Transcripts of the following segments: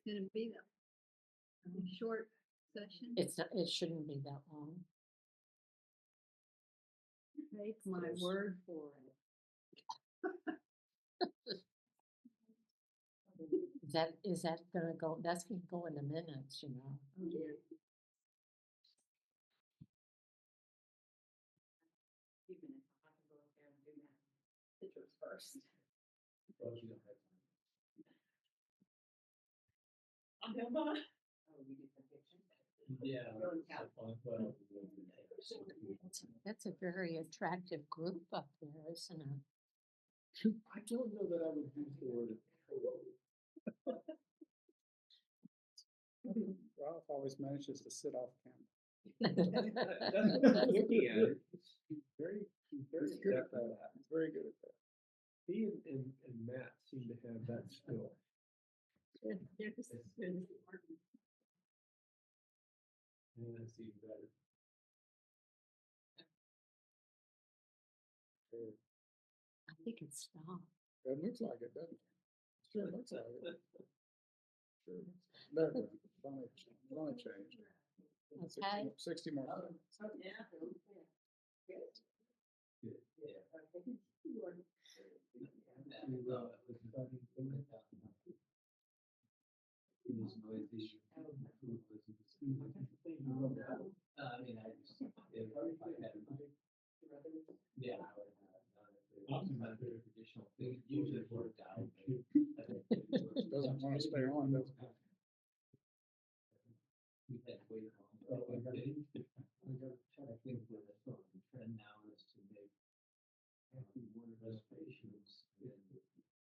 gonna be that short session. It's not, it shouldn't be that long. Take my word for it. Is that gonna go, that's gonna go in the minutes, you know? Oh, dear. Even if I have to go up there and do that pictures first. Well, you don't have time. I'm doing mine. Oh, you get the picture? Yeah. Really count. Well, That's a very attractive group up there, isn't it? I don't know that I would use the word. Ralph always manages to sit off camera. That's what I'm looking at. He's very good at that. He's very good at that. He and Matt seem to have that skill. They're just as good as Martin. And that's even better. I think it stopped. It looks like it, doesn't it? Sure looks like it. Sure. There we go. Finally changed. Okay. 60 more seconds. Yeah. Good. Good. Yeah. Yeah. Traditional thing usually worked out. Doesn't want to stay on, does it? We had to wait on. I think the trend now is to make one reservations and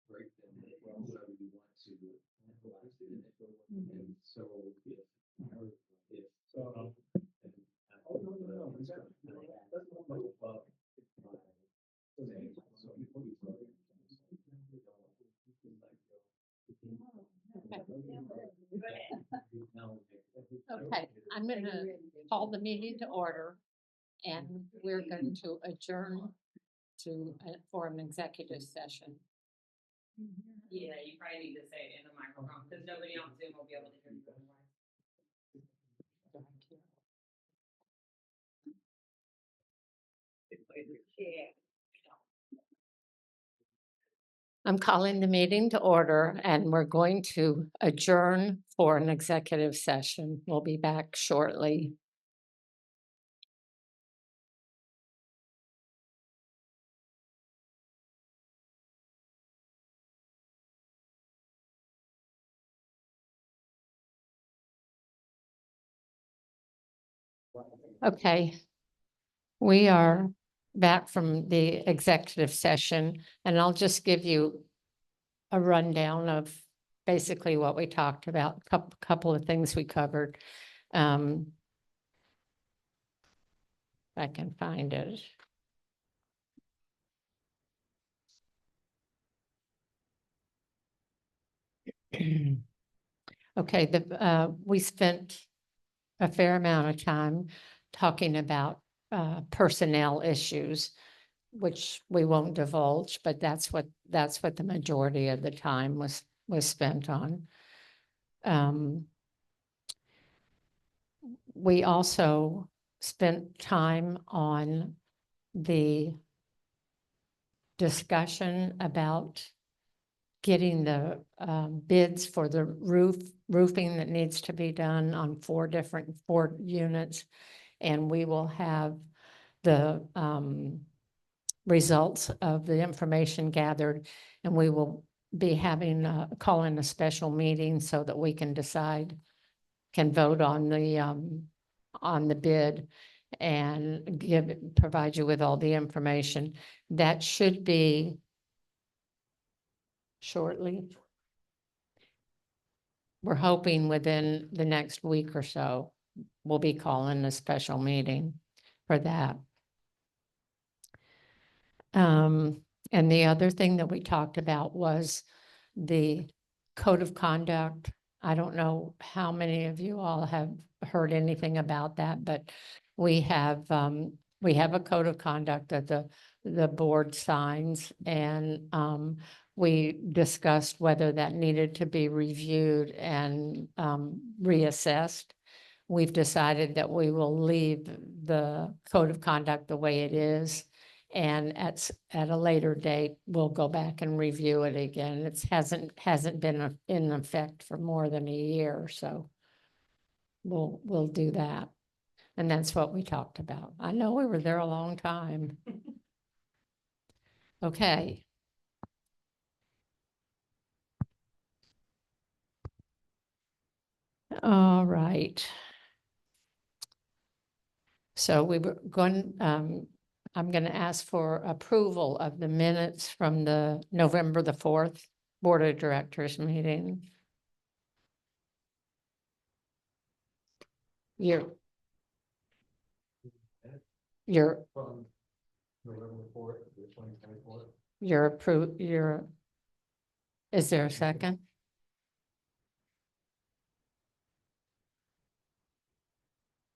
break them well, whatever you want to. And so if so. Oh, no. Okay, I'm gonna call the meeting to order, and we're going to adjourn to, for an executive session. Yeah, you probably need to say it in the microphone, because nobody on Zoom will be able to hear you. I'm calling the meeting to order, and we're going to adjourn for an executive session. We'll be back shortly. Okay, we are back from the executive session, and I'll just give you a rundown of basically what we talked about, couple of things we covered. If I can find it. Okay, we spent a fair amount of time talking about personnel issues, which we won't divulge, but that's what the majority of the time was spent on. We also spent time on the discussion about getting the bids for the roofing that needs to be done on 4 units. And we will have the results of the information gathered, and we will be calling a special meeting so that we can vote on the bid and provide you with all the information. That should be shortly. We're hoping within the next week or so, we'll be calling a special meeting for that. And the other thing that we talked about was the code of conduct. I don't know how many of you all have heard anything about that, but we have a code of conduct that the board signs, and we discussed whether that needed to be reviewed and reassessed. We've decided that we will leave the code of conduct the way it is. And at a later date, we'll go back and review it again. It hasn't been in effect for more than a year, so we'll do that. And that's what we talked about. I know we were there a long time. Okay. All right. So we were going, I'm going to ask for approval of the minutes from the November the 4th Board of Directors meeting. You're From November 4th to 2024. Is there a second?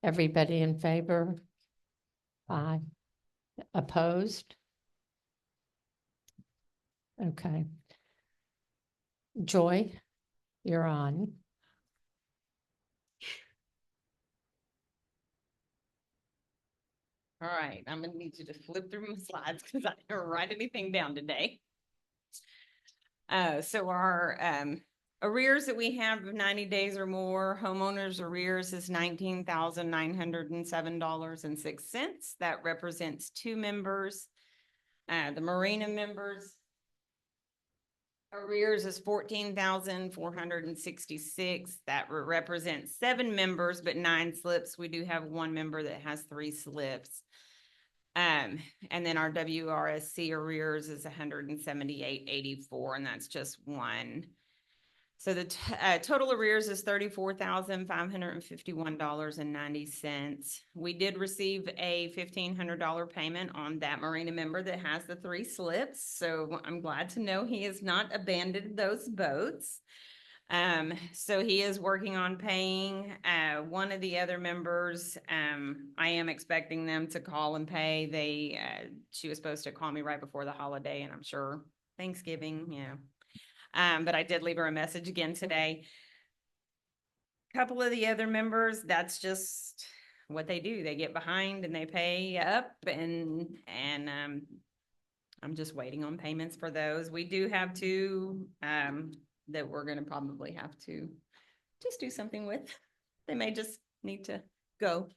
Everybody in favor? Aye. Opposed? Okay. Joy, you're on. All right, I'm gonna need you to flip through my slides because I didn't write anything down today. So our arrears that we have of 90 days or more, homeowners arrears is $19,907.06. That represents 2 members. The marina members arrears is 14,466. That represents 7 members, but 9 slips. We do have 1 member that has 3 slips. And then our WRSC arrears is 178.84, and that's just 1. So the total arrears is $34,551.90. We did receive a $1,500 payment on that marina member that has the 3 slips. So I'm glad to know he has not abandoned those boats. So he is working on paying, one of the other members. I am expecting them to call and pay. She was supposed to call me right before the holiday, and I'm sure Thanksgiving, but I did leave her a message again today. Couple of the other members, that's just what they do. They get behind and they pay up, and I'm just waiting on payments for those. We do have 2, that we're gonna probably have to just do something with. They may just need to go.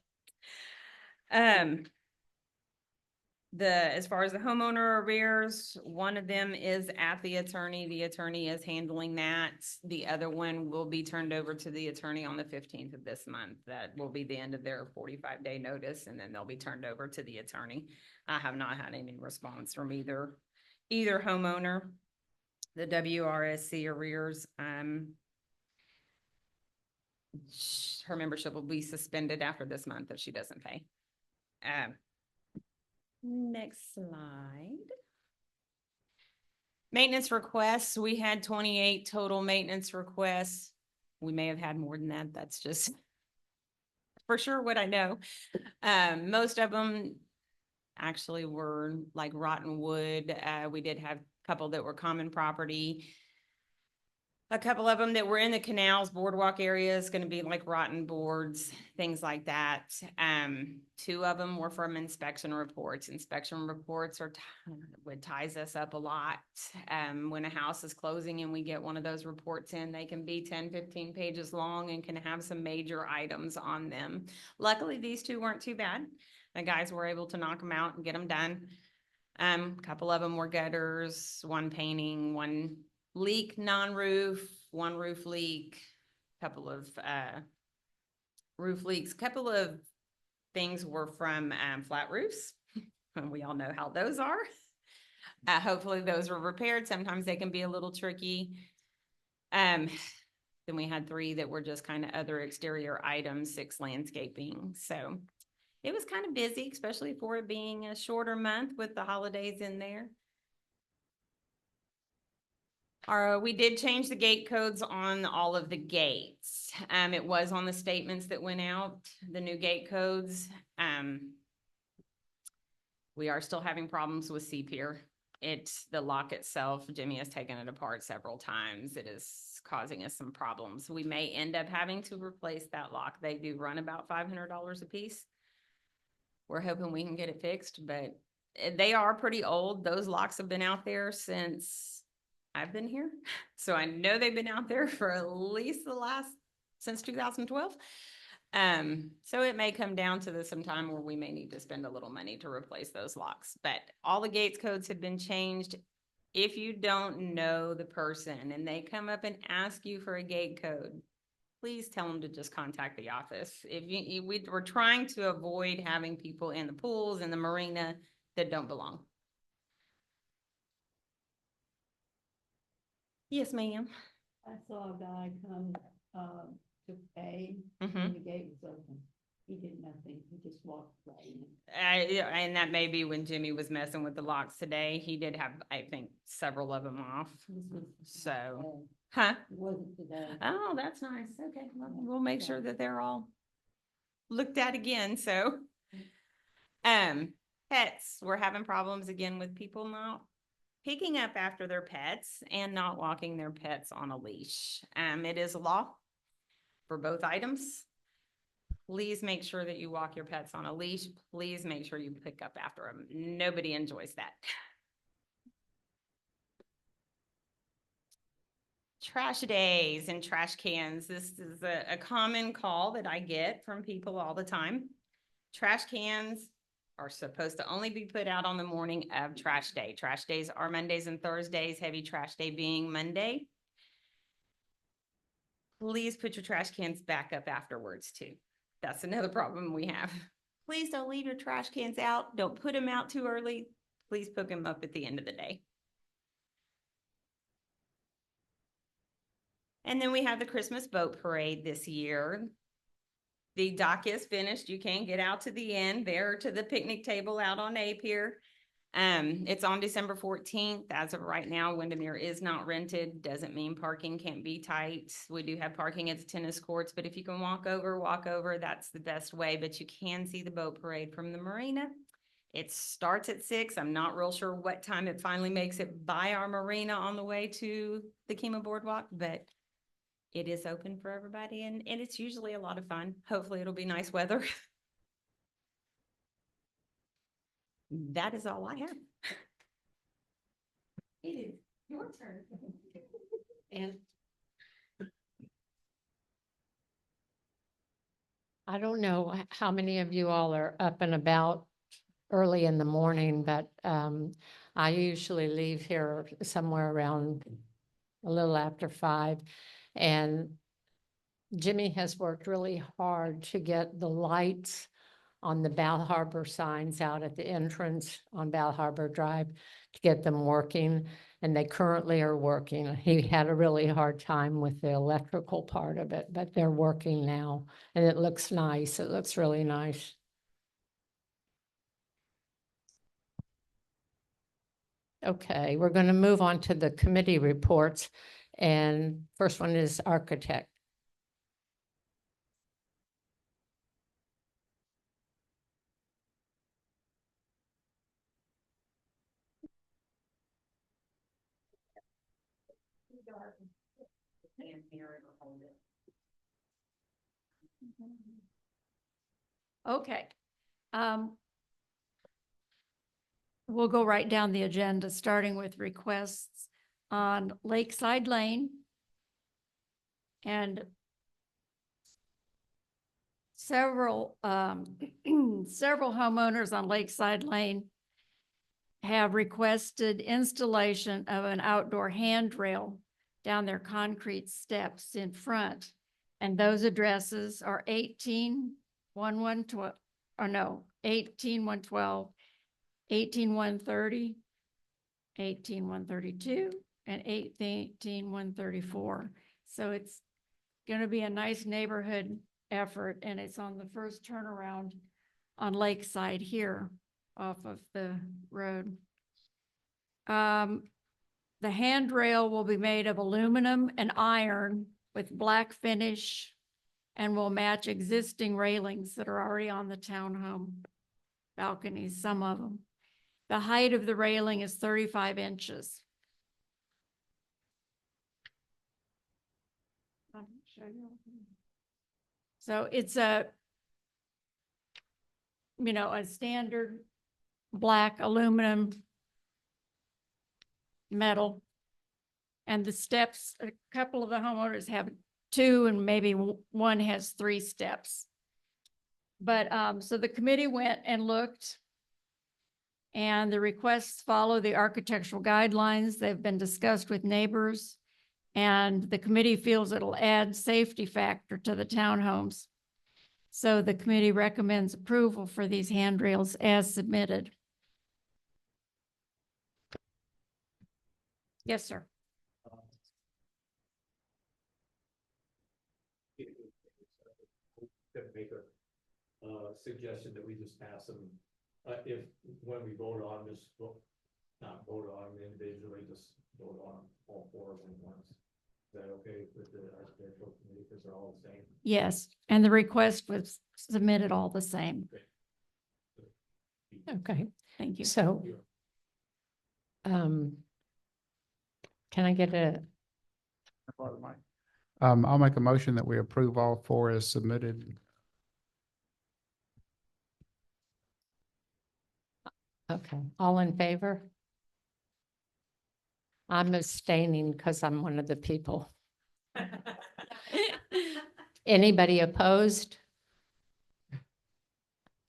As far as the homeowner arrears, one of them is at the attorney. The attorney is handling that. The other one will be turned over to the attorney on the 15th of this month. That will be the end of their 45-day notice, and then they'll be turned over to the attorney. I have not had any response from either homeowner. The WRSC arrears, her membership will be suspended after this month if she doesn't pay. Next slide. Maintenance requests, we had 28 total maintenance requests. We may have had more than that. That's just for sure what I know. Most of them actually were like rotten wood. We did have a couple that were common property. A couple of them that were in the canals, boardwalk areas, going to be like rotten boards, things like that. 2 of them were from inspection reports. Inspection reports are what ties us up a lot. When a house is closing and we get one of those reports in, they can be 10, 15 pages long and can have some major items on them. Luckily, these 2 weren't too bad. The guys were able to knock them out and get them done. A couple of them were gutters, 1 painting, 1 leak, non-roof, 1 roof leak, couple of roof leaks, couple of things were from flat roofs. We all know how those are. Hopefully those were repaired. Sometimes they can be a little tricky. Then we had 3 that were just kind of other exterior items, 6 landscaping. So it was kind of busy, especially for it being a shorter month with the holidays in there. We did change the gate codes on all of the gates. It was on the statements that went out, the new gate codes. We are still having problems with C-Pier. the lock itself, Jimmy has taken it apart several times. It is causing us some problems. We may end up having to replace that lock. They do run about $500 a piece. We're hoping we can get it fixed, but they are pretty old. Those locks have been out there since I've been here. So I know they've been out there for at least since 2012. So it may come down to some time where we may need to spend a little money to replace those locks, but all the gates codes have been changed. If you don't know the person and they come up and ask you for a gate code, please tell them to just contact the office. We're trying to avoid having people in the pools and the marina that don't belong. Yes, ma'am. I saw a guy come, to pay, Mhm. and the gate was open. He did nothing, he just walked right in. Yeah, and that may be when Jimmy was messing with the locks today. He did have, I think, several of them off. This was So, today. huh? It wasn't today. Oh, that's nice. Okay, well, we'll make sure that they're all looked at again, so. Pets, we're having problems again with people not picking up after their pets and not walking their pets on a leash. It is a law for both items. Please make sure that you walk your pets on a leash. Please make sure you pick up after them. Nobody enjoys that. Trash days and trash cans. This is a common call that I get from people all the time. Trash cans are supposed to only be put out on the morning of trash day. Trash days are Mondays and Thursdays, heavy trash day being Monday. Please put your trash cans back up afterwards too. That's another problem we have. Please don't leave your trash cans out. Don't put them out too early. Please pick them up at the end of the day. And then we have the Christmas boat parade this year. The dock is finished. You can get out to the end there to the picnic table out on A Pier. It's on December 14th. As of right now, Windermere is not rented. Doesn't mean parking can't be tight. We do have parking at the tennis courts, but if you can walk over, that's the best way. But you can see the boat parade from the marina. It starts at 6. I'm not real sure what time it finally makes it by our marina on the way to the Kima Boardwalk, but it is open for everybody and it's usually a lot of fun. Hopefully it'll be nice weather. That is all I have. It is your turn. And I don't know how many of you all are up and about early in the morning, but I usually leave here somewhere around a little after 5. And Jimmy has worked really hard to get the lights on the Bal Harbour signs out at the entrance on Bal Harbour Drive to get them working, and they currently are working. He had a really hard time with the electrical part of it, but they're working now, and it looks nice. It looks really nice. Okay, we're going to move on to the committee reports, and first one is architect. Okay. We'll go right down the agenda, starting with requests on Lakeside Lane. And several homeowners on Lakeside Lane have requested installation of an outdoor handrail down their concrete steps in front. And those addresses are 18-112, or no, 18-112, 18-130, 18-132, and 18-134. So it's going to be a nice neighborhood effort, and it's on the first turnaround on Lakeside here off of the road. The handrail will be made of aluminum and iron with black finish and will match existing railings that are already on the townhome balconies, some of them. The height of the railing is 35 inches. So it's a standard black aluminum metal. And the steps, a couple of the homeowners have 2 and maybe one has 3 steps. But so the committee went and looked, and the requests follow the architectural guidelines. They've been discussed with neighbors, and the committee feels it'll add safety factor to the townhomes. So the committee recommends approval for these handrails as submitted. Yes, sir. Could make a suggestion that we just pass them, if, when we vote on this, not vote on them individually, just vote on all 4 of them once. Is that okay with the architectural committee, because they're all the same? Yes, and the request was submitted all the same. Okay, Thank you. so, can I get a, I'll make a motion that we approve all 4 as submitted. okay, all in favor? I'm abstaining because I'm one of the people. Anybody opposed?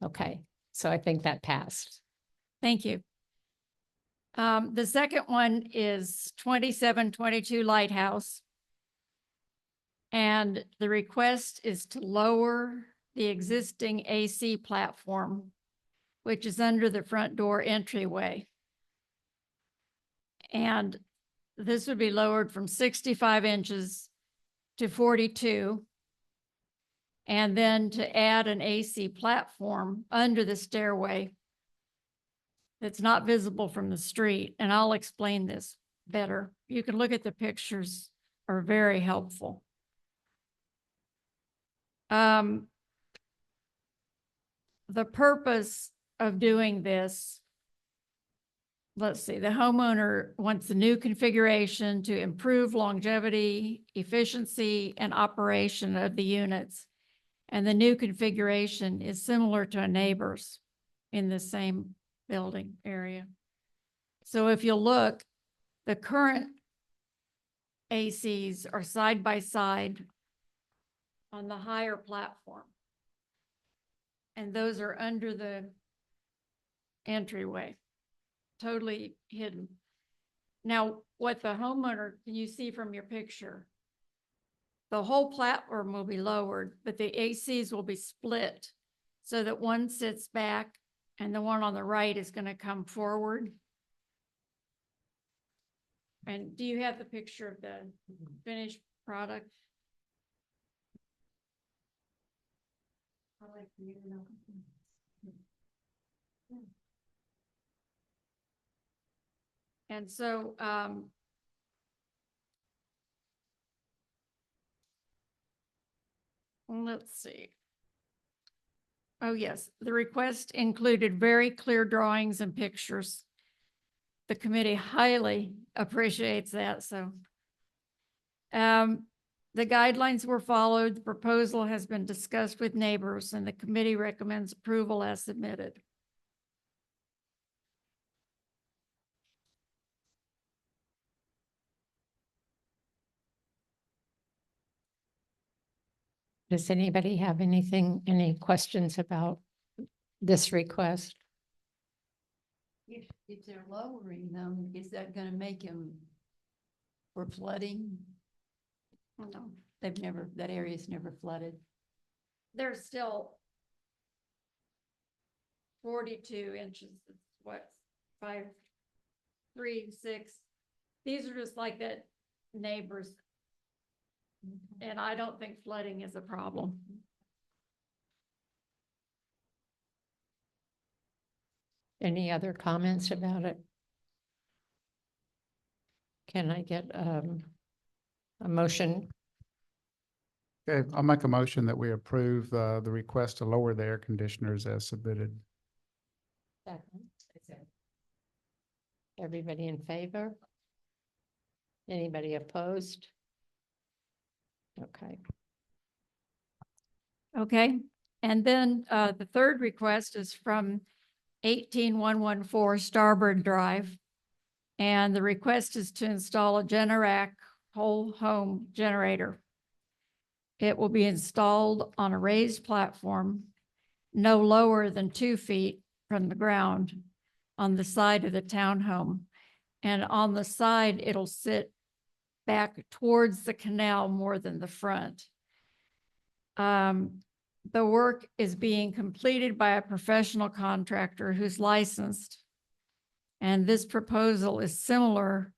Okay, so I think that passed. Thank you. The second one is 2722 Lighthouse. And the request is to lower the existing AC platform, which is under the front door entryway. And this would be lowered from 65 inches to 42. And then to add an AC platform under the stairway that's not visible from the street. And I'll explain this better. You can look at the pictures, are very helpful. The purpose of doing this, let's see, the homeowner wants a new configuration to improve longevity, efficiency, and operation of the units. And the new configuration is similar to a neighbor's in the same building area. So if you look, the current ACs are side by side on the higher platform. And those are under the entryway, totally hidden. Now, what the homeowner, can you see from your picture? The whole platform will be lowered, but the ACs will be split so that one sits back and the one on the right is going to come forward. And do you have the picture of the finished product? I'd like for you to know. And so, let's see. Oh, yes, the request included very clear drawings and pictures. The committee highly appreciates that, so. The guidelines were followed. The proposal has been discussed with neighbors, and the committee recommends approval as submitted. Does anybody have anything, any questions about this request? If they're lowering them, is that gonna make them for flooding? No, That area's never flooded. there's still 42 inches, it's what, 5, 3, 6. These are just like that neighbors. And I don't think flooding is a problem. Any other comments about it? Can I get a motion? Okay, I'll make a motion that we approve the request to lower the air conditioners as submitted. Everybody in favor? Anybody opposed? Okay. Okay, and then the third request is from 18114 Starboard Drive. And the request is to install a Generac whole home generator. It will be installed on a raised platform no lower than 2 feet from the ground on the side of the townhome. And on the side, it'll sit back towards the canal more than the front. The work is being completed by a professional contractor who's licensed. And this proposal is similar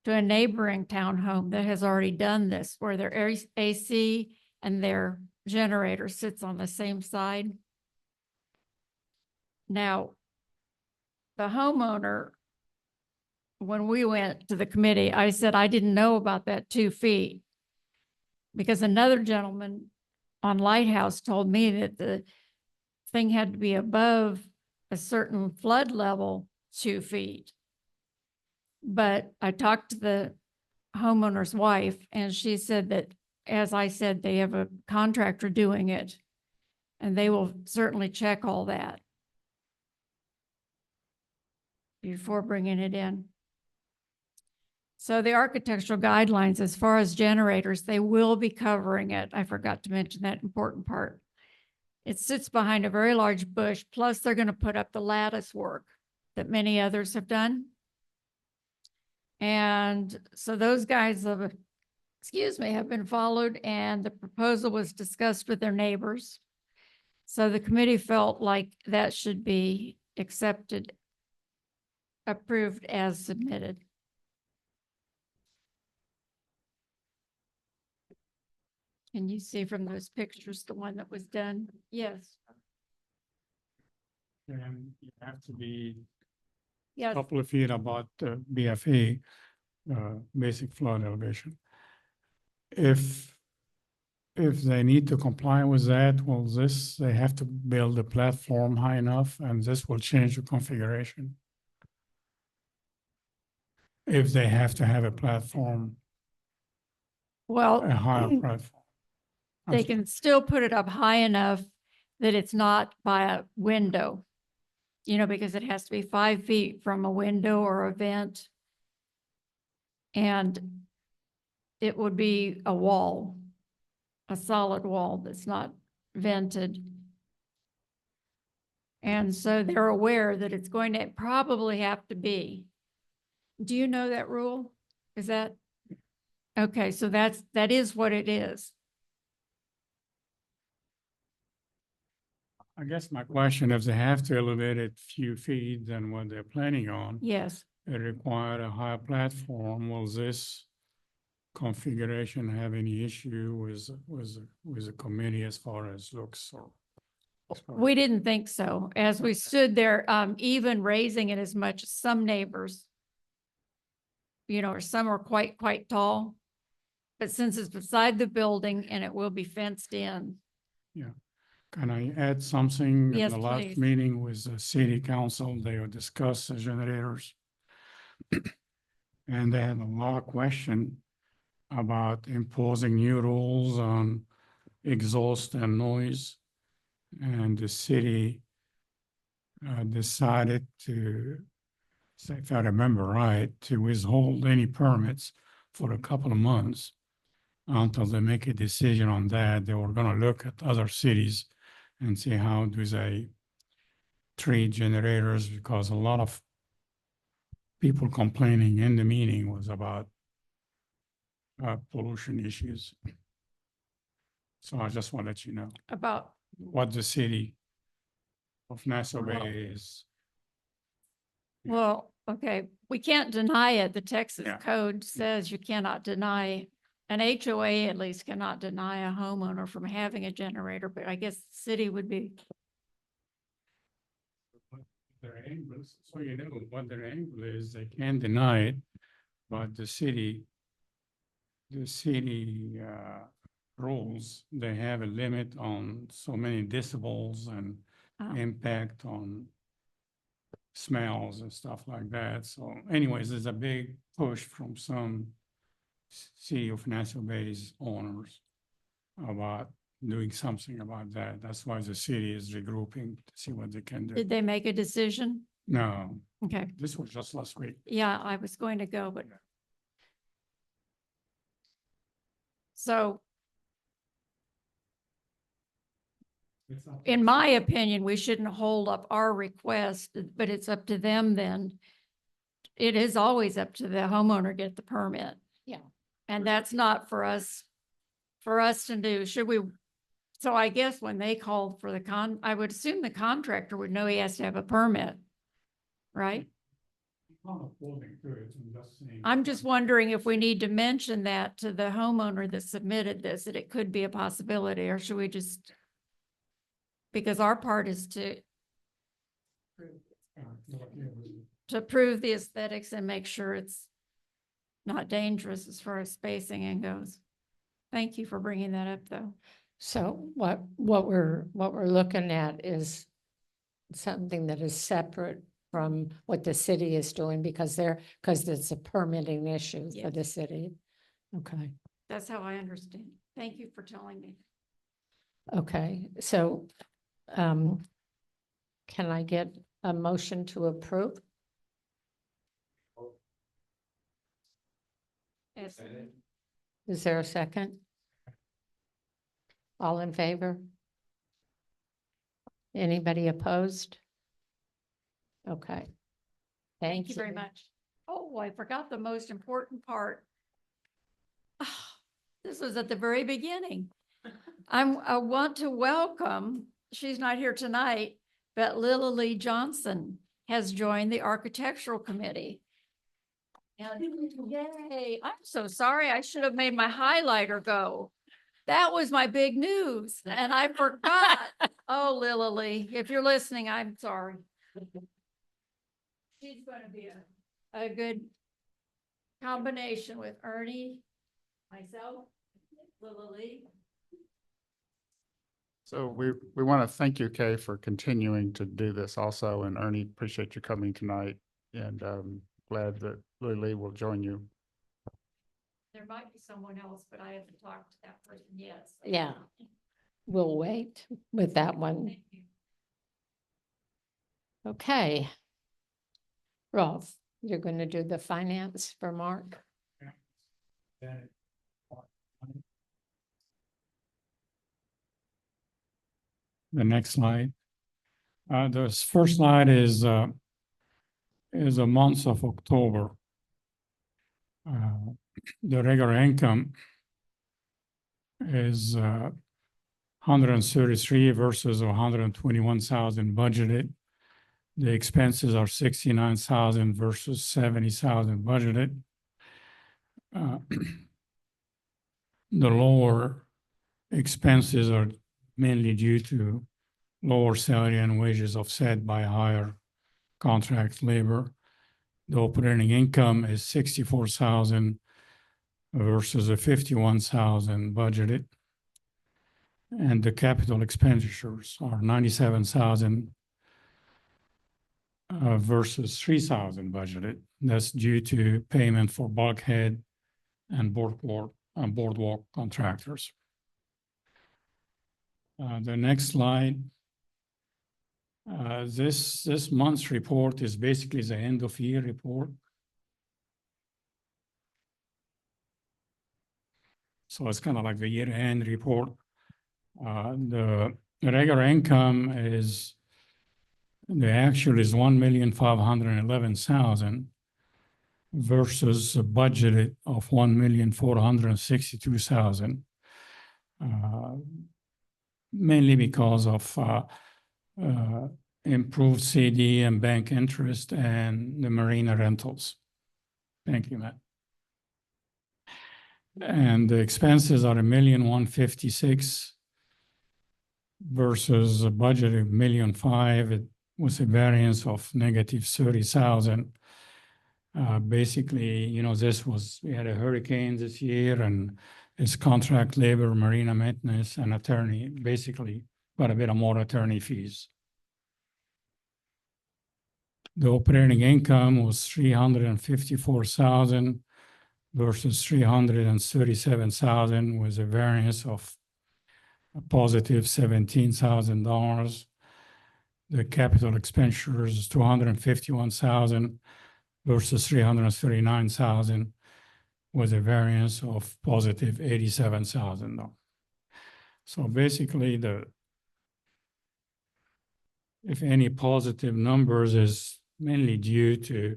to a neighboring townhome that has already done this, where their AC and their generator sits on the same side. Now, the homeowner, when we went to the committee, I said I didn't know about that 2 feet because another gentleman on Lighthouse told me that the thing had to be above a certain flood level 2 feet. But I talked to the homeowner's wife and she said that, as I said, they have a contractor doing it and they will certainly check all that before bringing it in. So the architectural guidelines, as far as generators, they will be covering it. I forgot to mention that important part. It sits behind a very large bush, plus they're going to put up the lattice work that many others have done. And so those guys have, have been followed, and the proposal was discussed with their neighbors. So the committee felt like that should be accepted, approved as submitted. Can you see from those pictures the one that was done? Yes. And you have to be a Yes. couple of feet above the BFE, basic flood elevation. If they need to comply with that, well, they have to build a platform high enough and this will change the configuration. If they have to have a platform, Well, a higher platform. they can still put it up high enough that it's not by a window, because it has to be 5 feet from a window or a vent. And it would be a wall, a solid wall that's not vented. And so they're aware that it's going to probably have to be. Do you know that rule? Is that? Okay, so that is what it is. I guess my question, if they have to elevate it few feet than what they're planning on, Yes. it require a higher platform. Will this configuration have any issue with the committee as far as looks or? We didn't think so. As we stood there, even raising it as much as some neighbors, or some are quite tall. But since it's beside the building and it will be fenced in. Yeah. Can I add something? Yes, In the last please. meeting with the city council, they would discuss the generators. And they had a lot of question about imposing new rules on exhaust and noise. And the city decided to, if I remember right, to withhold any permits for a couple of months until they make a decision on that. They were going to look at other cities and see how do they treat generators, because a lot of people complaining in the meeting was about pollution issues. So I just want to let you know About, what the city of Nassau Well- Bay is. well, okay, we can't deny it. The Texas Yeah. code says you cannot deny, an HOA at least cannot deny a homeowner from having a generator, but I guess the city would be. Their angle, so you know what their angle is, they can't deny it, but the city rules, they have a limit on so many decibels and Oh. impact on smells and stuff like that. So anyways, there's a big push from some city of Nassau Bay's owners about doing something about that. That's why the city is regrouping to see what they can do. Did they make a decision? No, Okay, this was just last week. yeah, I was going to go, but. So in my opinion, we shouldn't hold up our request, but it's up to them then. It is always up to the homeowner get the permit. Yeah. And that's not for us to do. Should we? So I guess when they called for I would assume the contractor would know he has to have a permit, right? I'm just wondering if we need to mention that to the homeowner that submitted this, that it could be a possibility, or should we just? Because our part is to prove the aesthetics and make sure it's not dangerous as far as spacing and goes. Thank you for bringing that up, though. So what we're looking at is something that is separate from what the city is doing because it's a permitting issue for the city. Okay. That's how I understand. Thank you for telling me. Okay, so can I get a motion to approve? Yes. Is there a second? All in favor? Anybody opposed? Okay. Thank you very much. Oh, I forgot the most important part. This was at the very beginning. I want to welcome, she's not here tonight, but Lila Lee Johnson has joined the architectural committee. And yay, I'm so sorry. I should have made my highlighter go. That was my big news and I forgot. Oh, Lila Lee, if you're listening, I'm sorry. She's going to be a good combination with Ernie, myself, Lila Lee. So we want to thank you, Kay, for continuing to do this also. And Ernie, appreciate you coming tonight. And glad that Lily will join you. There might be someone else, but I haven't talked to that person yet. So. Yeah, we'll wait with that one. Thank you. Okay. Rolf, you're going to do the finance for Mark? The next slide. The first slide is a month of October. The regular income is 133 versus 121,000 budgeted. The expenses are 69,000 versus 70,000 budgeted. The lower expenses are mainly due to lower salary and wages offset by higher contract labor. The operating income is 64,000 versus a 51,000 budgeted. And the capital expenditures are 97,000 versus 3,000 budgeted. That's due to payment for bulkhead and boardwalk contractors. The next slide. This month's report is basically the end of year report. So it's kind of like the year-end report. The regular income is, the actual is 1,511,000 versus a budgeted of 1,462,000. Mainly because of improved CD and bank interest and the marina rentals. Thank you, Matt. And the expenses are 1,156,000 versus a budget of 1,005,000. It was a variance of negative 30,000. Basically, you know, we had a hurricane this year and it's contract labor, marina maintenance, and attorney, basically quite a bit of more attorney fees. The operating income was 354,000 versus 337,000, with a variance of a positive $17,000. The capital expenditures is 251,000 versus 339,000, with a variance of positive $87,000. So basically, if any positive numbers is mainly due to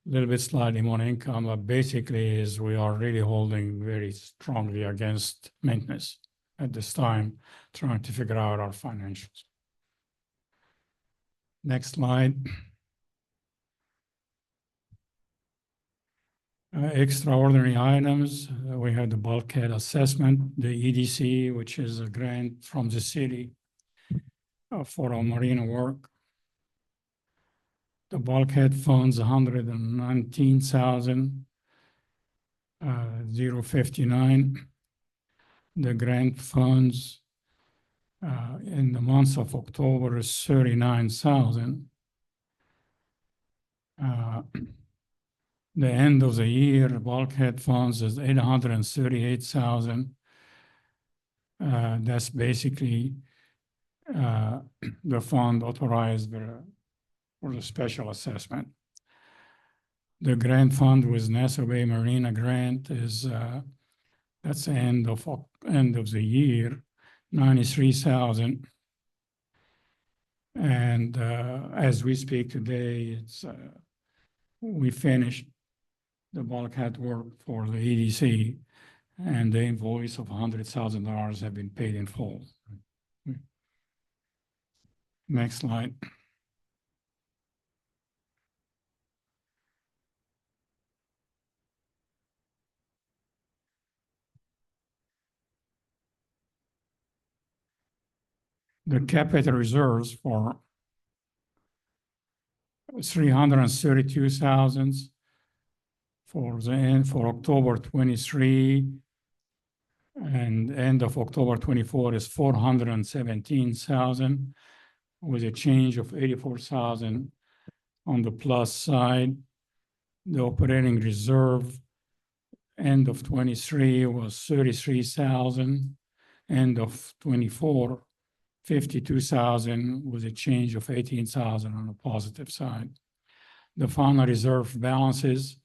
a little bit slightly more income, but basically is we are really holding very strongly against maintenance at this time, trying to figure out our financials. Next slide. Extraordinary items, we had the bulkhead assessment, the EDC, which is a grant from the city for our marina work. The bulkhead funds 119,059. The grant funds in the month of October is 39,000. The end of the year, bulkhead funds is 838,000. That's basically the fund authorized for the special assessment. The grant fund with Nassau Bay Marina grant is that's the end of the year, 93,000. And as we speak today, it's we finished the bulkhead work for the EDC, and the invoice of $100,000 have been paid in full. Next slide. The capital reserves for 332,000 for the end for October 23, and end of October 24 is 417,000, with a change of 84,000 on the plus side. The operating reserve end of 23 was 33,000, end of 24 52,000, with a change of 18,000 on the positive side. The final reserve balances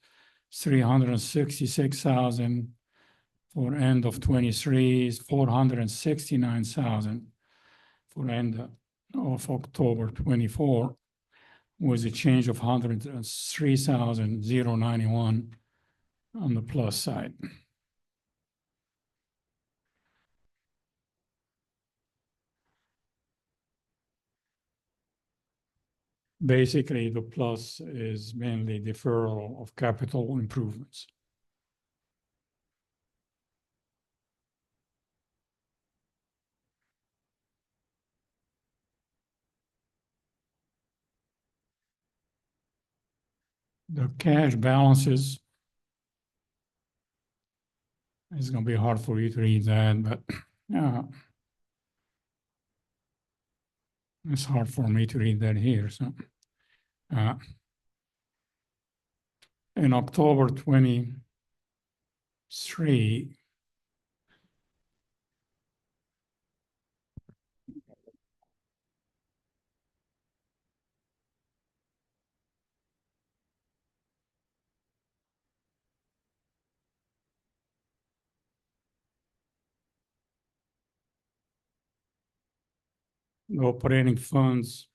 366,000 for end of 23, 469,000 for end of October 24, with a change of 103,091 on the plus side. Basically, the plus is mainly deferral of capital improvements. The cash balances, it's going to be hard for you to read that, but it's hard for me to read that here. So, in October 23, the operating funds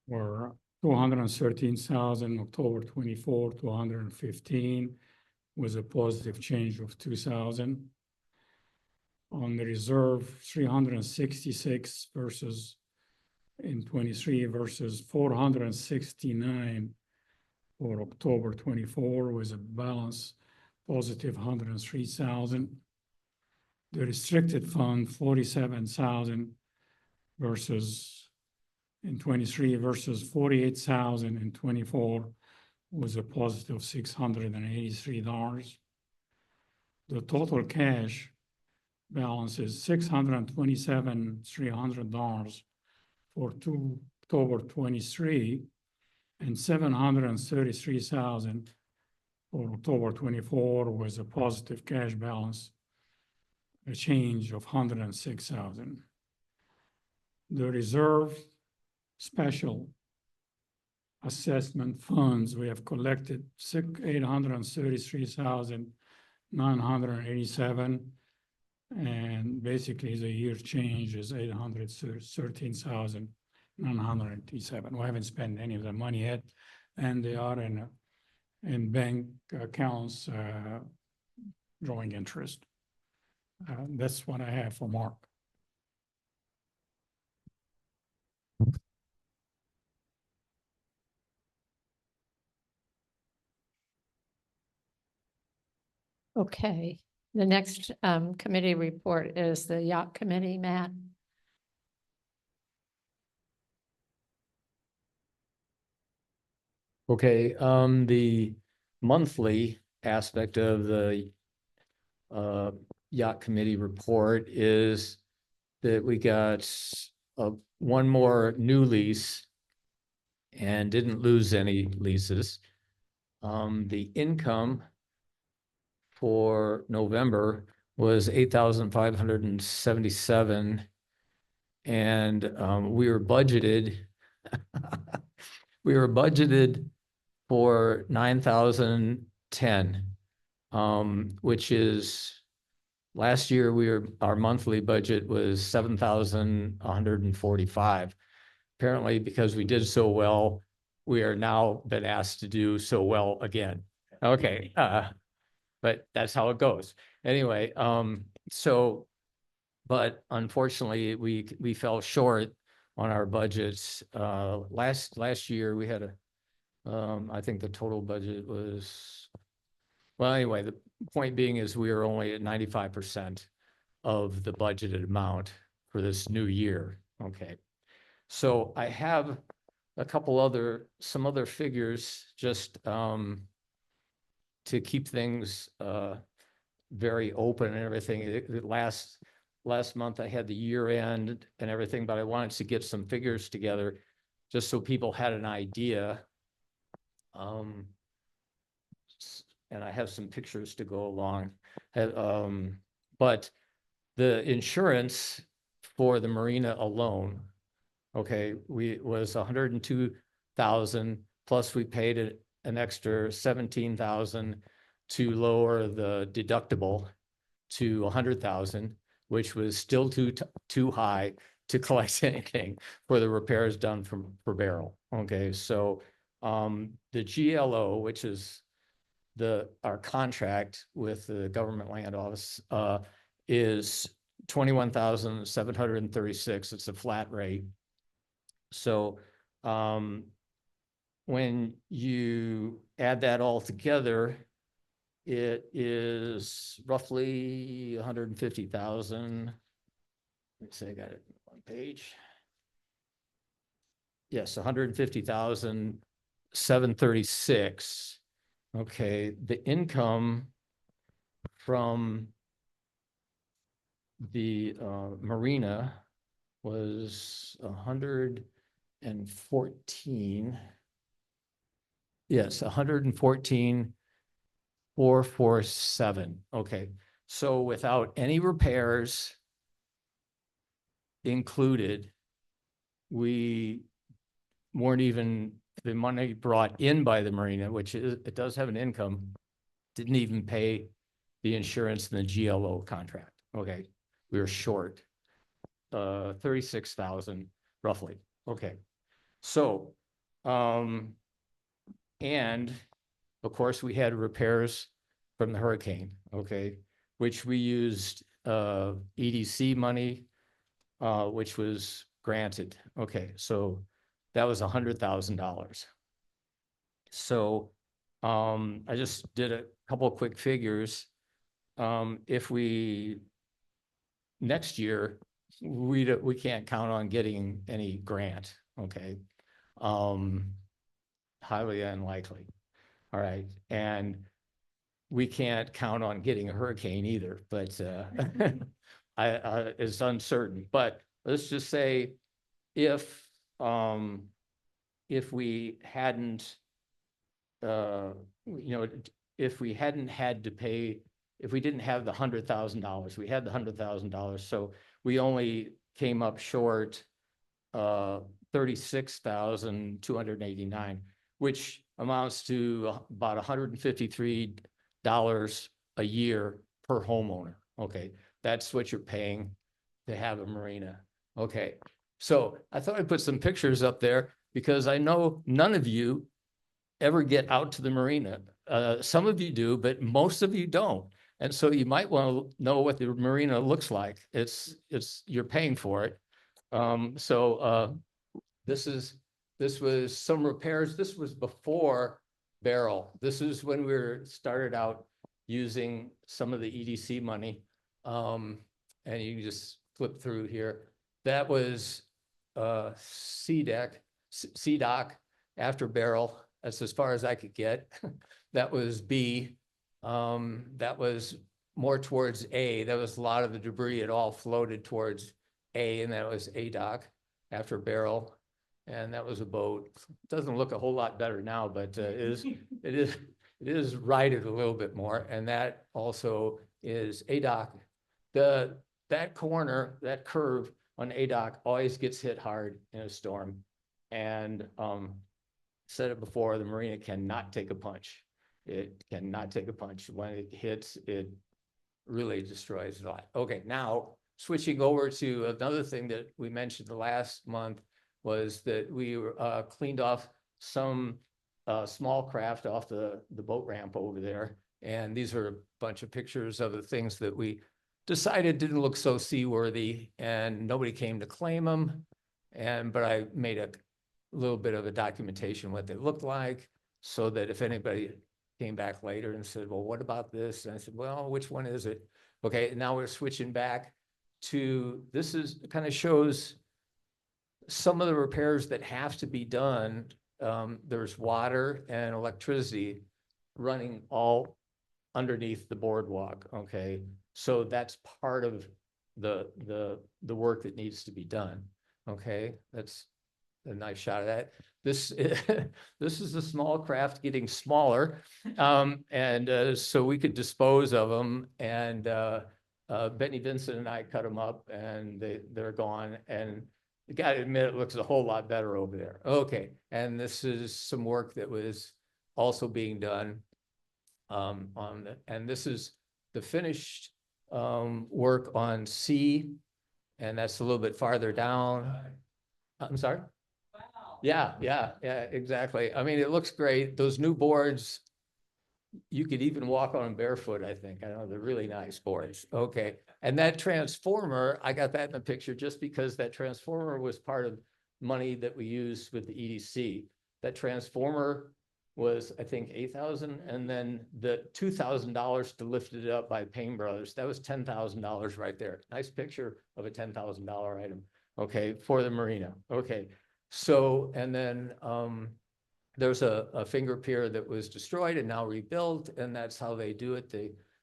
were 213,000, October 24, 215, with a positive change of 2,000. On the reserve, 366 versus in 23 versus 469 for October 24, with a balance positive 103,000. The restricted fund, 47,000 versus in 23 versus 48,000 in 24, was a positive $683. The total cash balance is $627,300 for October 23, and 733,000 for October 24 was a positive cash balance, a change of 106,000. The reserve special assessment funds, we have collected 833,987. And basically the year change is 813,987. We haven't spent any of the money yet, and they are in bank accounts drawing interest. That's what I have for Mark. Okay, the next committee report is the yacht committee, Matt. Okay, the monthly aspect of the yacht committee report is that we got one more new lease and didn't lose any leases. The income for November was 8,577. And we were budgeted we were budgeted for 9,010, which is last year our monthly budget was 7,145. Apparently, because we did so well, we are now been asked to do so well again. Okay, but that's how it goes. Anyway, but unfortunately, we fell short on our budgets. Last year we had I think the total budget was, well, anyway, the point being is we were only at 95% of the budgeted amount for this new year. Okay. So I have some other figures just to keep things very open and everything. Last month I had the year end and everything, but I wanted to get some figures together just so people had an idea. And I have some pictures to go along. But the insurance for the marina alone, okay, was 102,000, plus we paid an extra 17,000 to lower the deductible to 100,000, which was still too high to collect anything for the repairs done for Barrel. Okay, so the GLO, which is our contract with the government land office, is 21,736. It's a flat rate. So when you add that all together, it is roughly 150,000. Let me say I got it on page. Yes, 150,736. Okay, the income from the marina was 114. Yes, 114,447. Okay, so without any repairs included, we weren't even, the money brought in by the marina, which it does have an income, didn't even pay the insurance in the GLO contract. Okay, we were short 36,000 roughly. Okay, so and of course we had repairs from the hurricane. Okay, which we used EDC money, which was granted. Okay, so that was $100,000. So I just did a couple of quick figures. If we next year we can't count on getting any grant. Okay, highly unlikely. All right, and we can't count on getting a hurricane either. But it's uncertain. But let's just say if if we hadn't, if we hadn't had to pay, if we didn't have the $100,000, we had the $100,000, so we only came up short 36,289, which amounts to about $153 a year per homeowner. Okay, that's what you're paying to have a marina. Okay, so I thought I'd put some pictures up there because I know none of you ever get out to the marina. Some of you do, but most of you don't. And so you might want to know what the marina looks like. You're paying for it. This was some repairs. This was before Barrel. This is when we started out using some of the EDC money. And you can just flip through here. That was CDOC after Barrel. That's as far as I could get. That was B. That was more towards A. That was a lot of the debris. It all floated towards A, and that was ADOC after Barrel. And that was a boat. Doesn't look a whole lot better now, but it is righted a little bit more. And that also is ADOC. That corner, that curve on ADOC always gets hit hard in a storm. And said it before, the marina cannot take a punch. It cannot take a punch. When it hits, it really destroys a lot. Okay, now switching over to another thing that we mentioned the last month was that we cleaned off some small craft off the boat ramp over there. And these are a bunch of pictures of the things that we decided didn't look so seaworthy, and nobody came to claim them. But I made a little bit of a documentation what they looked like, so that if anybody came back later and said, well, what about this? And I said, well, which one is it? Okay, now we're switching back to, this is kind of shows some of the repairs that have to be done. There's water and electricity running all underneath the boardwalk. Okay, so that's part of the work that needs to be done. Okay, that's a nice shot of that. This is a small craft getting smaller, so we could dispose of them. And Benny Vincent and I cut them up, and they're gone. And you got to admit, it looks a whole lot better over there. Okay, and this is some work that was also being done and this is the finished work on C, and that's a little bit farther down. I'm sorry? Wow. Yeah, exactly. I mean, it looks great. Those new boards, you could even walk on them barefoot, I think. I know they're really nice boards. Okay. And that transformer, I got that in the picture just because that transformer was part of money that we used with the EDC. That transformer was, I think, $8,000, and then the $2,000 to lift it up by Payne Brothers. That was $10,000 right there. Nice picture of a $10,000 item. Okay, for the marina. Okay, so, and then there's a finger pier that was destroyed and now rebuilt, and that's how they do it.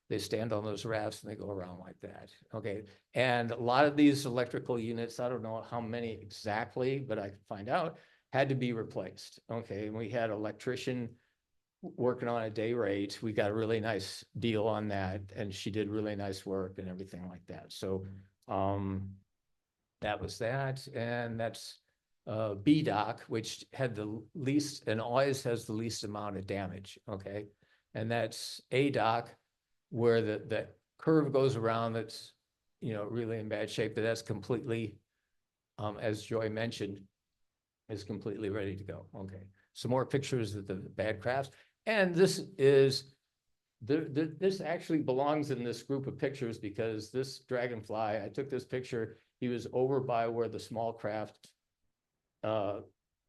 They stand on those rafts and they go around like that. Okay, and a lot of these electrical units, I don't know how many exactly, but I can find out, had to be replaced. Okay, and we had an electrician working on a day rate. We got a really nice deal on that, and she did really nice work and everything like that. So that was that, and that's BDOC, which had the least and always has the least amount of damage. Okay, and that's ADOC, where the curve goes around. That's, you know, really in bad shape, but that's completely, as Joy mentioned, is completely ready to go. Okay, some more pictures of the bad crafts, and this is this actually belongs in this group of pictures because this dragonfly, I took this picture. He was over by where the small craft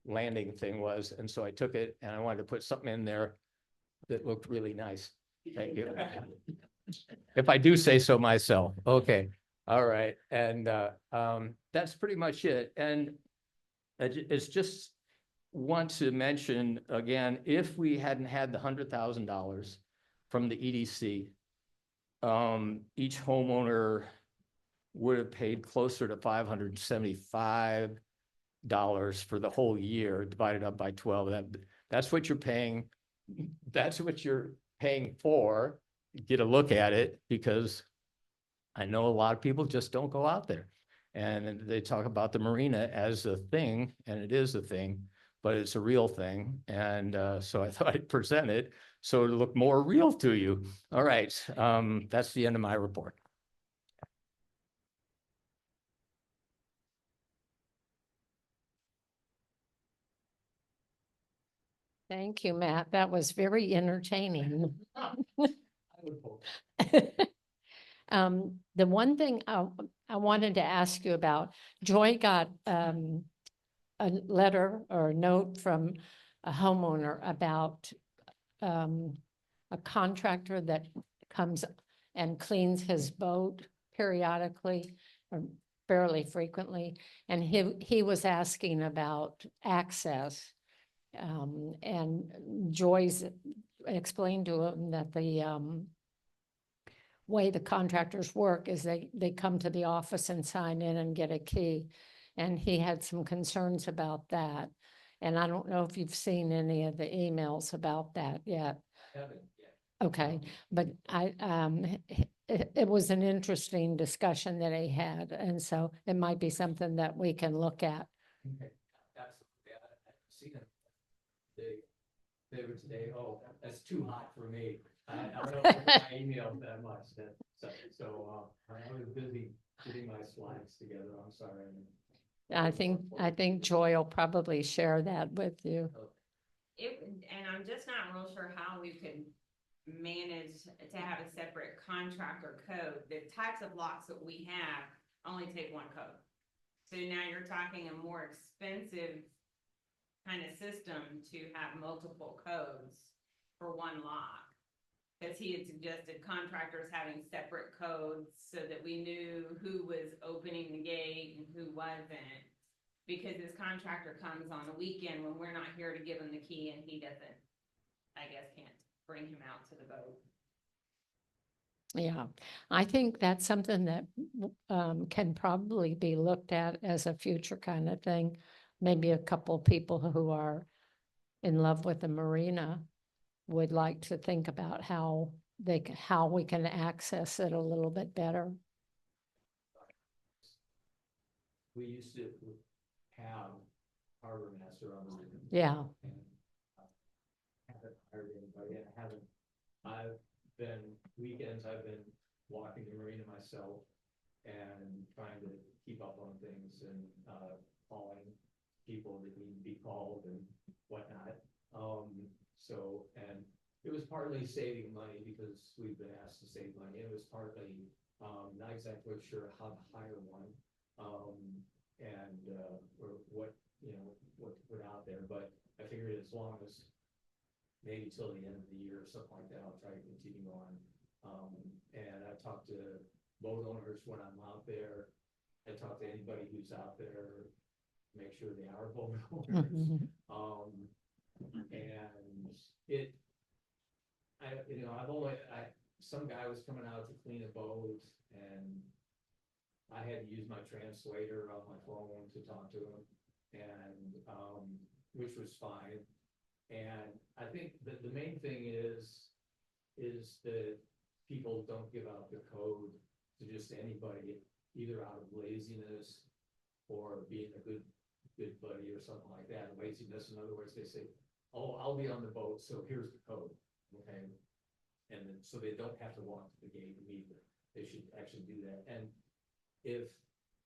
landing thing was, and so I took it and I wanted to put something in there that looked really nice. Thank you. If I do say so myself. Okay, all right, and that's pretty much it. And it's just want to mention again, if we hadn't had the $100,000 from the EDC, each homeowner would have paid closer to $575 dollars for the whole year divided up by 12. That's what you're paying. That's what you're paying for. Get a look at it, because I know a lot of people just don't go out there. And they talk about the marina as a thing, and it is a thing, but it's a real thing. And so I thought I'd present it so it'll look more real to you. All right, that's the end of my report. Thank you, Matt. That was very entertaining. The one thing I wanted to ask you about, Joy got a letter or a note from a homeowner about a contractor that comes and cleans his boat periodically or fairly frequently. And he was asking about access. And Joyce explained to him that the way the contractors work is they come to the office and sign in and get a key. And he had some concerns about that. And I don't know if you've seen any of the emails about that yet. Okay, but it was an interesting discussion that he had, and so it might be something that we can look at. Okay, absolutely. I've seen it. They were today, oh, that's too hot for me. I don't know if I emailed that much. So I was busy getting my slides together. I'm sorry. I think Joy will probably share that with you. And I'm just not real sure how we could manage to have a separate contractor code. The types of locks that we have only take one code. So now you're talking a more expensive kind of system to have multiple codes for one lock. Because he had suggested contractors having separate codes so that we knew who was opening the gate and who wasn't. Because his contractor comes on the weekend when we're not here to give him the key, and he doesn't, I guess, can't bring him out to the boat. Yeah, I think that's something that can probably be looked at as a future kind of thing. Maybe a couple of people who are in love with the marina would like to think about how we can access it a little bit better. We used to have harbor master on the. Yeah. And, haven't hired anybody, and I've been walking the marina myself and trying to keep up on things and calling people that need to be called and whatnot. So, and it was partly saving money because we've been asked to save money. It was partly not exactly sure how to hire one. Or what, what to put out there, but I figured as long as maybe till the end of the year or something like that, I'll try to continue on. And I talked to boat owners when I'm out there. I talk to anybody who's out there, make sure they are boat owners. And some guy was coming out to clean a boat, and I had to use my translator on my phone to talk to him, and which was fine. And I think that the main thing is that people don't give out the code to just anybody, either out of laziness or being a good buddy or something like that. Laziness, in other words, they say, "Oh, I'll be on the boat, so here's the code," okay? And then, so they don't have to walk to the gate immediately. They should actually do that. And if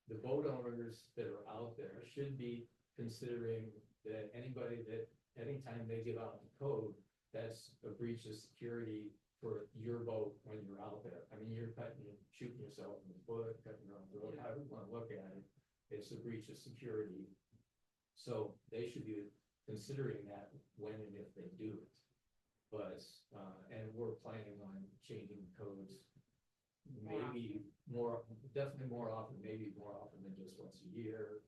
the boat owners that are out there should be considering that anybody that anytime they give out the code, that's a breach of security for your boat when you're out there. I mean, you're shooting yourself in the foot, cutting your own throat, however you want to look at it. It's a breach of security. So they should be considering that when and if they do it. But, and we're planning on changing codes maybe definitely more often, maybe more often than just once a year,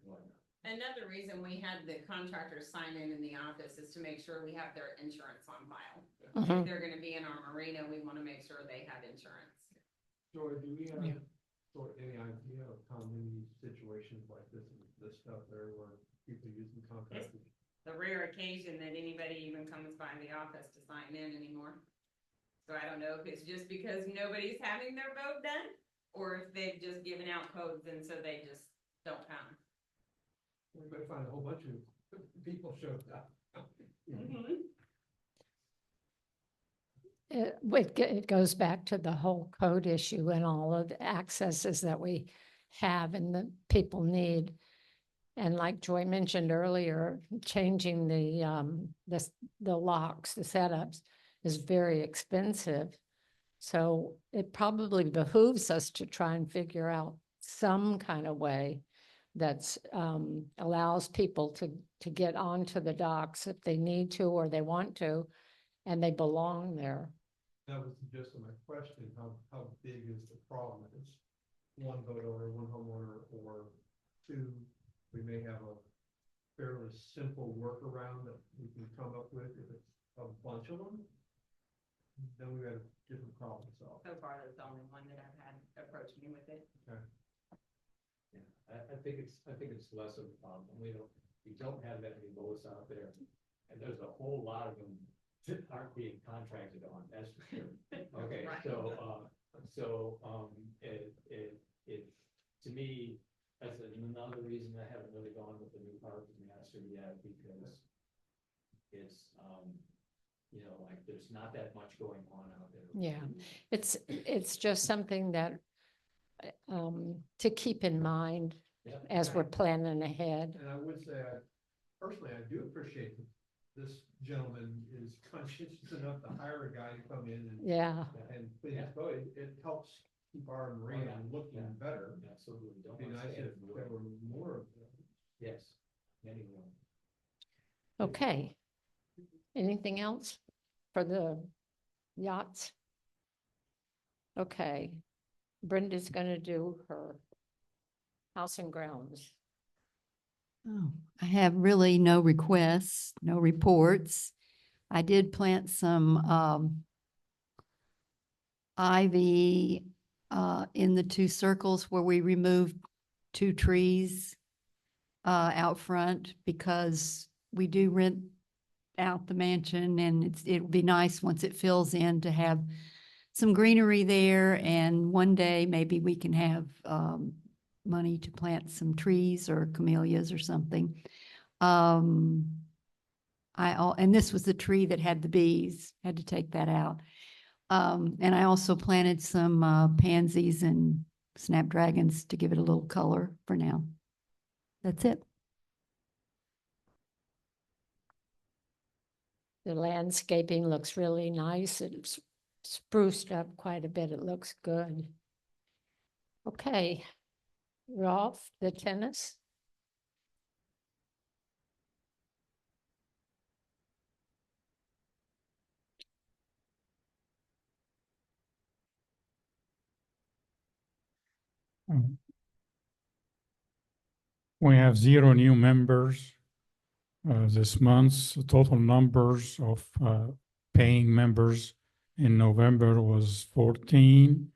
whatnot. Another reason we had the contractors sign in the office is to make sure we have their insurance on file. If they're gonna be in our marina, we wanna make sure they have insurance. Joy, do we have any idea of how many situations like this stuff there where rare occasion that anybody even comes by the office to sign in anymore. So I don't know if it's just because nobody's having their vote done, or if they've just given out codes and so they just don't come. We might find a whole bunch of people showed up. It goes back to the whole code issue and all of the accesses that we have and that people need. And like Joy mentioned earlier, changing the locks, the setups is very expensive. So it probably behooves us to try and figure out some kind of way that's allows people to get onto the docks if they need to or they want to, and they belong there. That was the gist of my question, how big is the problem? If it's one boat owner, one homeowner, or two, we may have a fairly simple workaround that we can come up with. If it's a bunch of them, then we have a different problem to solve. So far, there's only one that I've had approach me with it. Okay. Yeah, I think it's less of a problem. We don't have that many boats out there. And there's a whole lot of them that aren't being contracted on, that's for sure. Okay, Right. it, to me, that's another reason I haven't really gone with the new parking master yet, because it's, like, there's not that much going on out there. Yeah, it's just something that to keep in mind Yeah. as we're planning ahead. And I would say, personally, I do appreciate that this gentleman is conscientious enough to hire a guy to come in Yeah, and clean his boat. It helps keep our marina looking better. Absolutely. It'd be nice if there were more of them. Yes, many more. okay. Anything else for the yachts? Okay, Brenda's gonna do her house and grounds. Oh, I have really no requests, no reports. I did plant some ivy in the two circles where we removed 2 trees out front, because we do rent out the mansion, and it would be nice once it fills in to have some greenery there, and one day maybe we can have money to plant some trees or camellias or something. And this was the tree that had the bees, had to take that out. And I also planted some pansies and snapdragons to give it a little color for now. That's it. The landscaping looks really nice. It's spruced up quite a bit. It looks good. Okay, Rolf, the tennis. We have 0 new members this month. The total numbers of paying members in November was 14,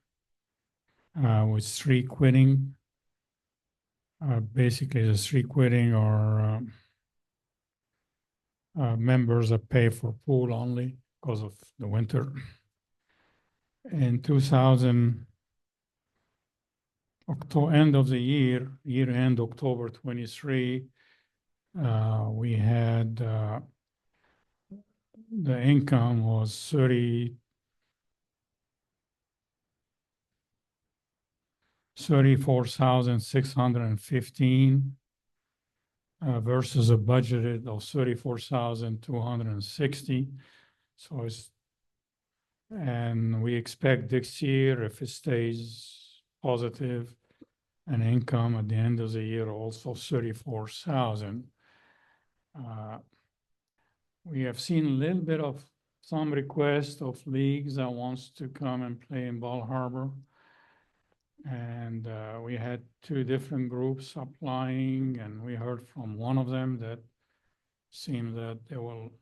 with 3 quitting. Basically, the 3 quitting are members that pay for pool only because of the winter. In end of the year end October 23, we had the income was 34,615 versus a budgeted of 34,260. So and we expect this year, if it stays positive, an income at the end of the year also 34,000. We have seen a little bit of some requests of leagues that wants to come and play in Bal Harbour. And we had 2 different groups applying, and we heard from one of them that seemed that they will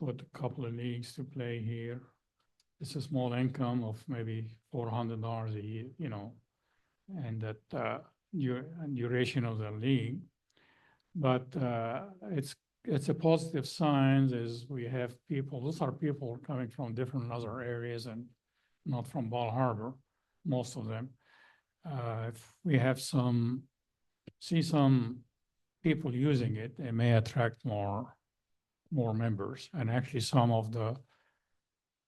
put a couple of leagues to play here. It's a small income of maybe $400 a year, and that duration of the league. But it's a positive sign is we have people, those are people coming from different other areas and not from Bal Harbour, most of them. If we have see some people using it, it may attract more members. And actually some of the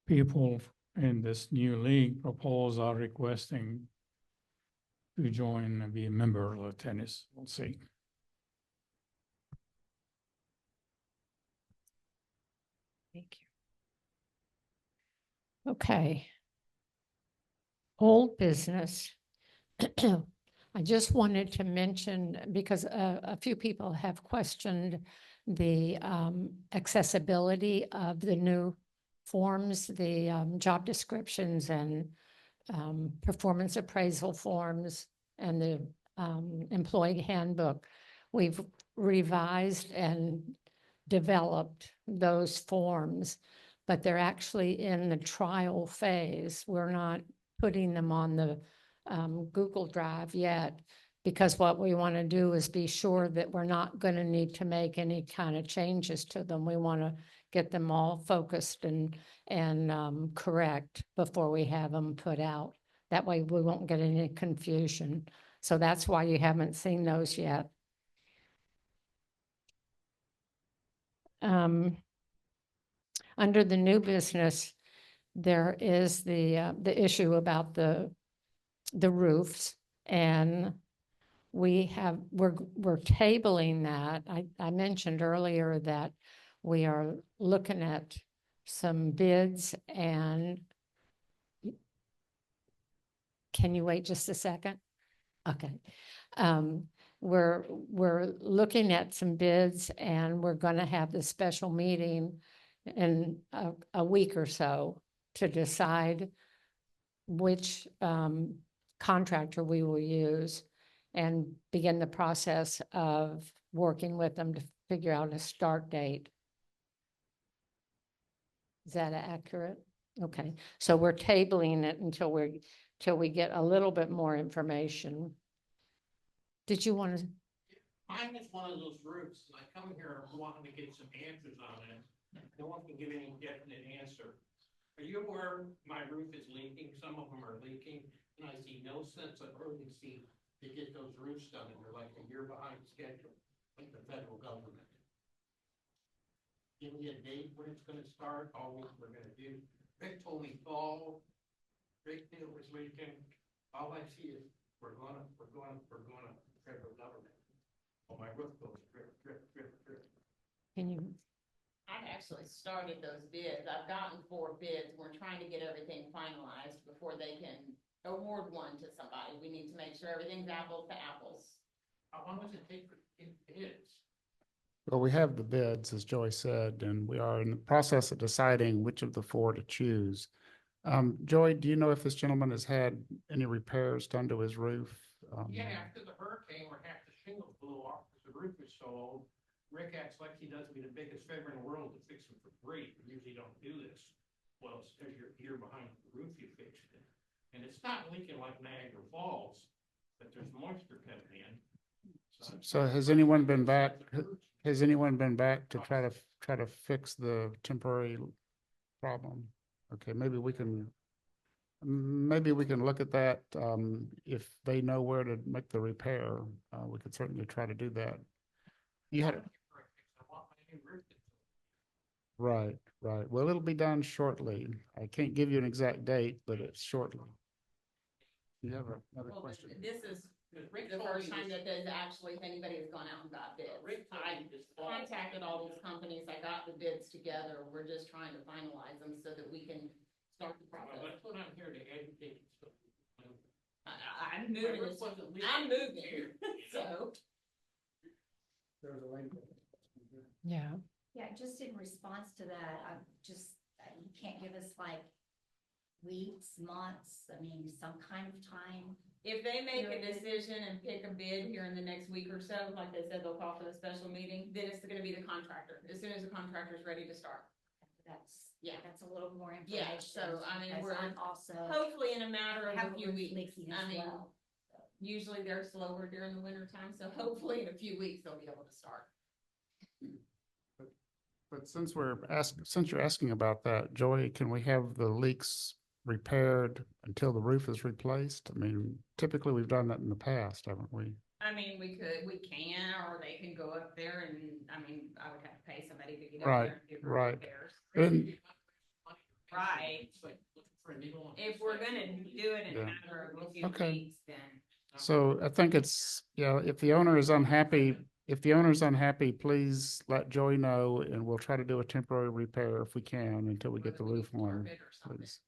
people in this new league proposal are requesting to join and be a member of the tennis. We'll see. Thank Okay. Old business. I just wanted to mention, because a few people have questioned the accessibility of the new forms, the job descriptions and performance appraisal forms and the employee handbook. We've revised and developed those forms, but they're actually in the trial phase. We're not putting them on the Google Drive yet, because what we want to do is be sure that we're not going to need to make any kind of changes to them. We want to get them all focused and correct before we have them put out. That way we won't get any confusion. So that's why you haven't seen those yet. Under the new business, there is the issue about the roofs, and we're tabling that. I mentioned earlier that we are looking at some bids, and can you wait just a second? Okay. We're looking at some bids, and we're going to have the special meeting in a week or so to decide which contractor we will use and begin the process of working with them to figure out a start date. Is that accurate? Okay, so we're tabling it until we get a little bit more information. Did you want to? Mine is one of those roofs, and I come here wanting to get some answers on it. No one can give any definite answer. Are you aware my roof is leaking? Some of them are leaking, and I see no sense of urgency to get those roofs done, and they're like a year behind schedule, like the federal government. Give me a date when it's gonna start, all what we're gonna do. Rick told me fall, Rick knew it was leaking. All I see is we're gonna federal government. Oh, my roof goes drip, drip, drip, drip. Can you? I've actually started those bids. I've gotten 4 bids. We're trying to get everything finalized before they can award one to somebody. We need to make sure everything's apples to apples. How long does it take for bids? Well, we have the bids, as Joy said, and we are in the process of deciding which of the 4 to choose. Joy, do you know if this gentleman has had any repairs done to his roof? Yeah, after the hurricane where half the shingles blew off because the roof is so old, Rick acts like he does me the biggest favor in the world to fix them for free. We usually don't do this. Well, it's because you're here behind the roof, you fixed it. And it's not leaking like Niagara Falls, but there's moisture coming in. So has anyone been back? Has anyone been back to try to fix the temporary problem? Okay, maybe we can look at that. If they know where to make the repair, we could certainly try to do that. You had it. Right. Well, it'll be done shortly. I can't give you an exact date, but it's shortly. You have another Well, question? this is the first time that there's actually, if anybody has gone out and got bids. I contacted all these companies, I got the bids together, we're just trying to finalize them so that we can start the process. That's what I'm here to educate. I'm moving, so. There's a lady. Yeah. Yeah, just in response to that, you can't give us like weeks, months, I mean, some kind of time. If they make a decision and pick a bid here in the next week or so, like they said, they'll call for the special meeting, then it's gonna be the contractor, as soon as the contractor's ready to start. That's a little more Yeah, information. so, I mean, because we're I'm also hopefully in a matter of have a few roof weeks. leaking I as mean, well. usually they're slower during the winter time, so hopefully in a few weeks they'll be able to start. But since you're asking about that, Joy, can we have the leaks repaired until the roof is replaced? I mean, typically we've done that in the past, haven't we? I mean, we can, or they can go up there and, I mean, I would have to pay somebody to get up Right, there and do right. repairs. And Right. If we're gonna do it in a Yeah. matter of a few Okay. weeks, then. so I think it's, if the owner is unhappy, please let Joy know and we'll try to do a temporary repair if we can until we get the roof on, please.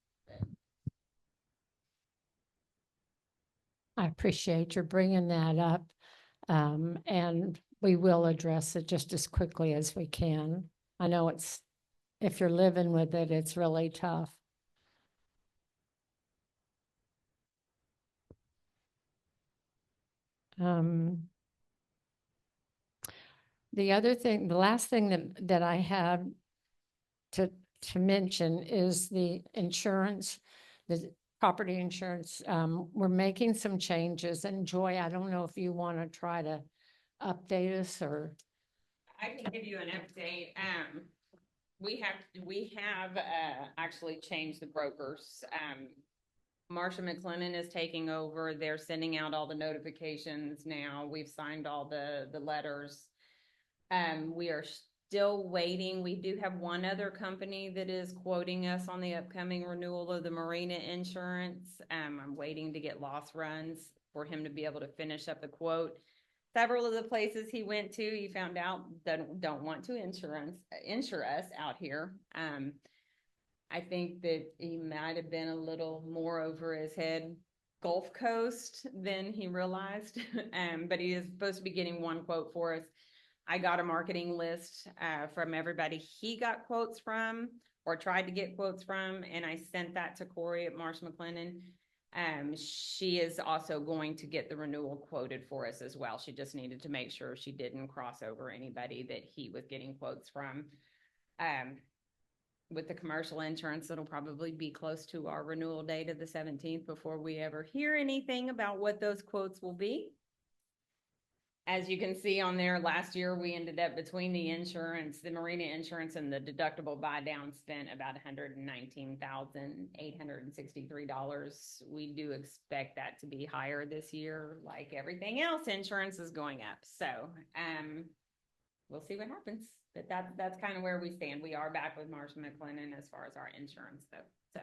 I appreciate your bringing that up. And we will address it just as quickly as we can. I know if you're living with it, it's really tough. The last thing that I have to mention is the insurance, the property insurance. We're making some changes, and Joy, I don't know if you want to try to update us or. I can give you an update. We have actually changed the brokers. Marsha McLennan is taking over. They're sending out all the notifications now. We've signed all the letters. We are still waiting. We do have one other company that is quoting us on the upcoming renewal of the marina insurance. I'm waiting to get loss runs for him to be able to finish up the quote. Several of the places he went to, he found out that don't want to insure us out here. I think that he might have been a little more over his head Gulf Coast than he realized. But he is supposed to be getting one quote for us. I got a marketing list from everybody he got quotes from or tried to get quotes from, and I sent that to Corey at Marsh McLennan. She is also going to get the renewal quoted for us as well. She just needed to make sure she didn't cross over anybody that he was getting quotes from. With the commercial insurance, it'll probably be close to our renewal date of the 17th before we ever hear anything about what those quotes will be. As you can see on there, last year we ended up between the insurance, the marina insurance and the deductible buy down spent about $119,863. We do expect that to be higher this year. Like everything else, insurance is going up. So, we'll see what happens. But that's kind of where we stand. We are back with Marsh McLennan as far as our insurance though. So.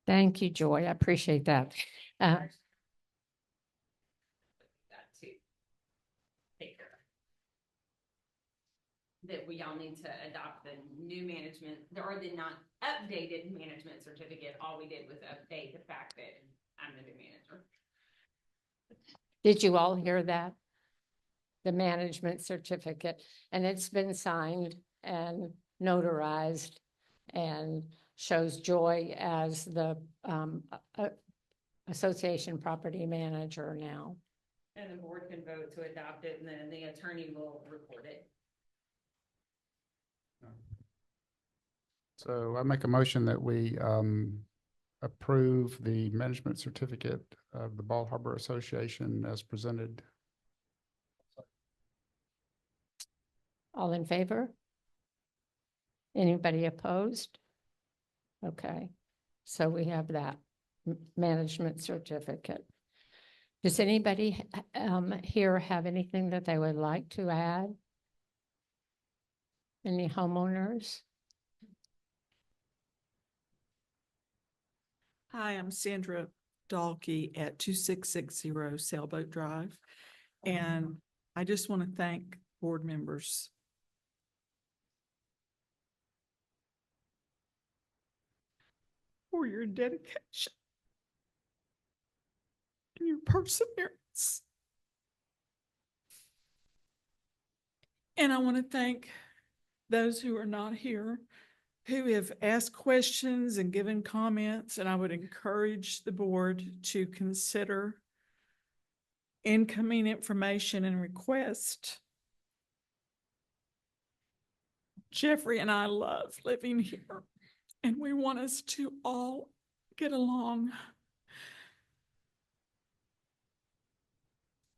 Thank you, Joy. I appreciate that. That to take care of. That we all need to adopt the new management or the not updated management certificate. All we did was update the fact that I'm the new manager. Did you all hear that? The management certificate, and it's been signed and notarized and shows Joy as the association property manager now. And the board can vote to adopt it, and then the attorney will record it. So I make a motion that we approve the management certificate of the Bal Harbour Association as presented. All in favor? Anybody opposed? Okay, so we have that management certificate. Does anybody here have anything that they would like to add? Any homeowners? Hi, I'm Sandra Dahlke at 2660 Sailboat Drive. And I just want to thank board members for your dedication and your perseverance. And I want to thank those who are not here, who have asked questions and given comments, and I would encourage the board to consider incoming information and request. Jeffrey and I love living here, and we want us to all get along.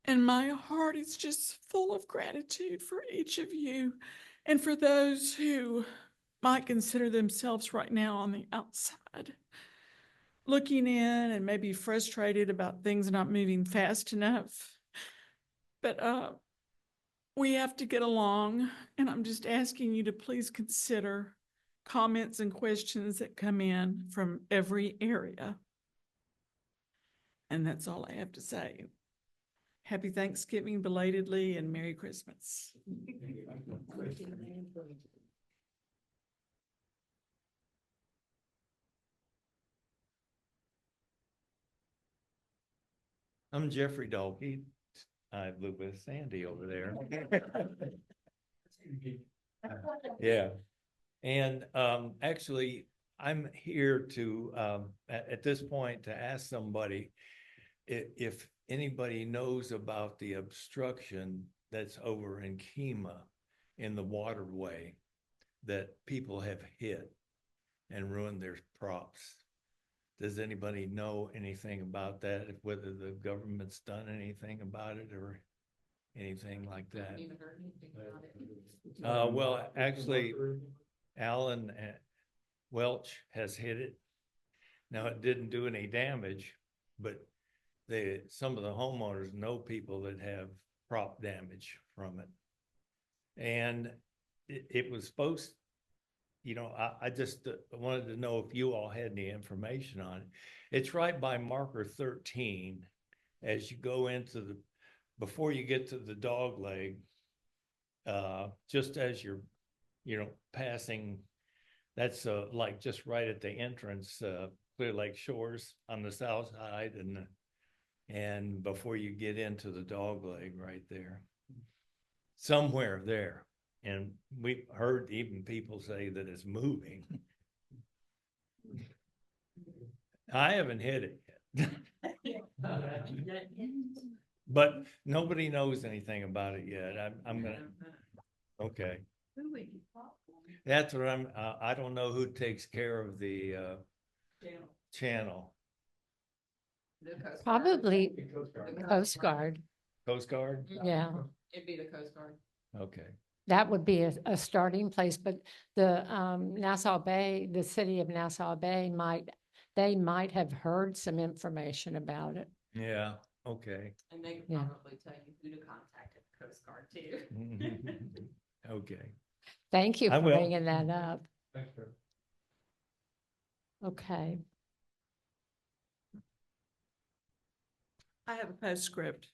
And my heart is just full of gratitude for each of you and for those who might consider themselves right now on the outside, looking in and maybe frustrated about things not moving fast enough. But we have to get along, and I'm just asking you to please consider comments and questions that come in from every area. And that's all I have to say. Happy Thanksgiving belatedly and Merry Christmas. I'm Jeffrey Dolkey. I live with Sandy over there. Yeah. And actually, I'm here to, at this point, to ask somebody if anybody knows about the obstruction that's over in Kema in the waterway that people have hit and ruined their props. Does anybody know anything about that? Whether the government's done anything about it or anything like that? Well, actually, Alan Welch has hit it. Now, it didn't do any damage, but some of the homeowners know people that have prop damage from it. And it was supposed, I just wanted to know if you all had any information on it. It's right by marker 13 as you go into before you get to the dog leg, just as you're, passing, that's like just right at the entrance, Clear Lake Shores on the south side and before you get into the dog leg right there, somewhere there. And we heard even people say that it's moving. I haven't hit it yet. But nobody knows anything about it yet. I'm gonna, okay. That's what I don't know who takes care of the channel. Probably Coast Guard. Coast Guard? Yeah, It'd be the Coast Guard. Okay. that would be a starting place, but the Nassau Bay, the city of Nassau Bay they might have heard some information about it. Yeah, okay. And they could Yeah. probably tell you who to contact at the Coast Guard too. Okay. Thank you I for will. bringing that up. Thanks, sir. Okay. I have a postscript,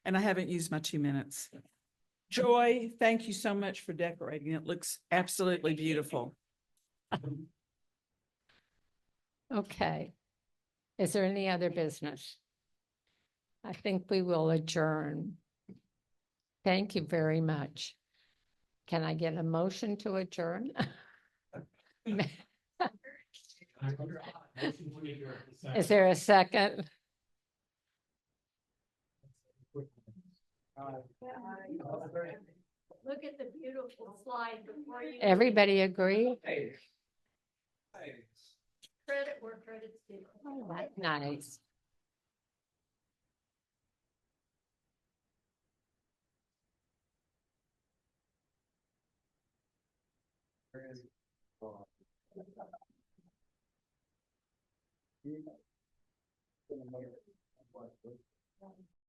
and I haven't used my 2 minutes. Joy, thank you so much for decorating. It looks absolutely beautiful. Okay. Is there any other business? I think we will adjourn. Thank you very much. Can I get a motion to adjourn? Is there a second? Look at the beautiful slide before you. Everybody agree? Credit where credit's due. Oh, that's nice.